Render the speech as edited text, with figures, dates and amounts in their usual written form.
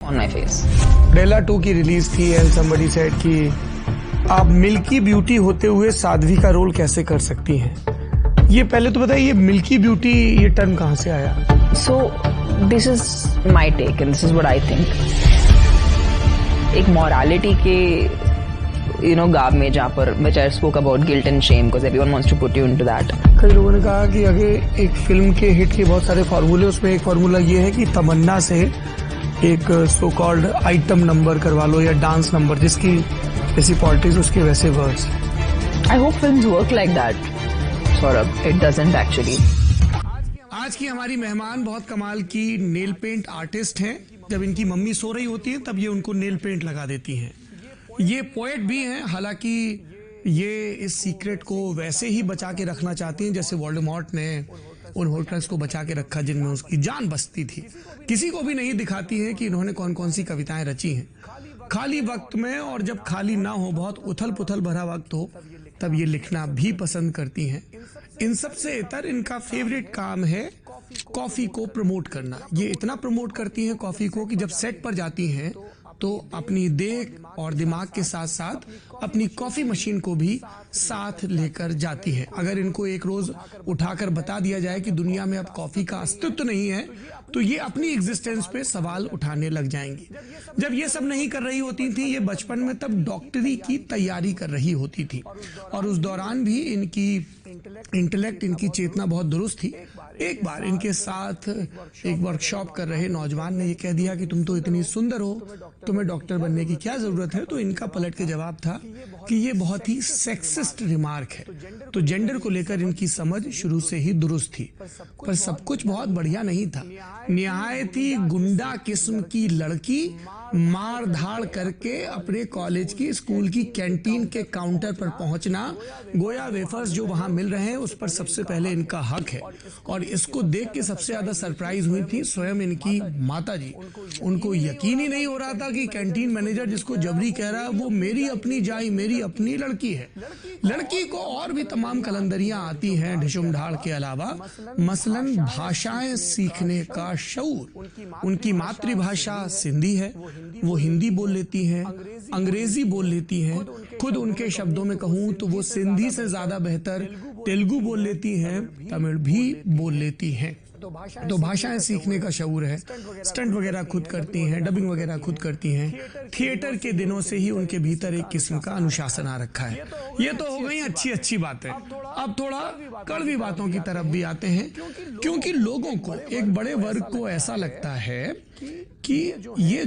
on my face. डेला 2 की release थी and somebody said कि आप मिल्की ब्यूटी होते हुए साध्वी का रोल कैसे कर सकती हैं। ये पहले तो बताइए, ये मिल्की ब्यूटी ये टर्म कहाँ से आया? So this is my take and this is what I think. एक morality के गाब में जहाँ पर which I spoke about guilt and shame because everyone wants to put you into that. कई लोगों ने कहा कि अगर एक फिल्म के हिट के बहुत सारे फॉर्मूले, उसमें एक फॉर्मूला ये है कि तमन्ना से एक सो कॉल्ड आइटम नंबर करवा लो या डांस नंबर, जिसकी जैसी पॉलिटिक्स उसके वैसे words. I hope films work like that. Saurabh, it doesn't actually. आज की हमारी मेहमान बहुत कमाल की नेल पेंट आर्टिस्ट हैं। जब इनकी मम्मी सो रही होती है तब ये उनको नेल पेंट लगा देती हैं। ये पोएट भी हैं, हालांकि ये इस सीक्रेट को वैसे ही बचा के रखना चाहती हैं जैसे वोल्डेमॉर्ट ने उन होर्क्रक्स को बचा के रखा जिनमें उसकी जान बसती थी। किसी को भी नहीं दिखाती हैं कि इन्होंने कौन कौन सी कविताएं रची हैं। खाली वक्त में, और जब खाली ना हो, बहुत उथल पुथल भरा वक्त हो, तब ये लिखना भी पसंद करती हैं। इन सब से इतर इनका फेवरेट काम है कॉफी को प्रमोट करना। ये इतना प्रमोट करती हैं कॉफी को कि जब सेट पर जाती हैं तो अपनी देह और दिमाग के साथ साथ अपनी कॉफी मशीन को भी साथ लेकर जाती है। अगर इनको एक रोज उठाकर बता दिया जाए कि दुनिया में अब कॉफी का अस्तित्व नहीं है, तो ये अपनी एग्जिस्टेंस पे सवाल उठाने लग जाएंगी। जब ये सब नहीं कर रही होती थी ये बचपन में, तब डॉक्टरी की तैयारी कर रही होती थी और उस दौरान भी इनकी इंटेलेक्ट, इनकी चेतना बहुत दुरुस्त थी। एक बार इनके साथ एक वर्कशॉप कर रहे नौजवान ने ये कह दिया कि तुम तो इतनी सुंदर हो, तुम्हें डॉक्टर बनने की क्या जरूरत है। तो इनका पलट के जवाब था कि ये बहुत ही सेक्सिस्ट रिमार्क है। तो जेंडर को लेकर इनकी समझ शुरू से ही दुरुस्त थी, पर सब कुछ बहुत बढ़िया नहीं था। निहायत ही गुंडा किस्म की लड़की मार धाड़ करके अपने कॉलेज की, स्कूल की कैंटीन के काउंटर पर पहुंचना, गोया वेफर्स जो वहां मिल रहे हैं उस पर सबसे पहले इनका हक है। और इसको देख के सबसे ज्यादा सरप्राइज हुई थी स्वयं इनकी माता जी। उनको यकीन ही नहीं हो रहा था कि कैंटीन मैनेजर जिसको जबरी कह रहा है वो मेरी अपनी जाई, मेरी अपनी लड़की है। लड़की को और भी तमाम कलंदरियां आती हैं ढिशुम ढाड़ के अलावा, मसलन भाषाएं सीखने का शऊर। उनकी मातृभाषा सिंधी है, वो हिंदी बोल लेती हैं, अंग्रेजी बोल लेती हैं। खुद उनके शब्दों में कहूं तो वो सिंधी से ज्यादा बेहतर तेलुगु बोल लेती हैं, तमिल भी बोल लेती हैं। तो भाषाएं सीखने का शऊर है। स्टंट वगैरह खुद करती हैं, डबिंग वगैरह खुद करती हैं। थिएटर के दिनों से ही उनके भीतर एक किस्म का अनुशासन आ रखा है। ये तो हो गई अच्छी अच्छी बातें। अब थोड़ा कड़वी बातों की तरफ भी आते हैं, क्योंकि लोगों को, एक बड़े वर्ग को ऐसा लगता है कि ये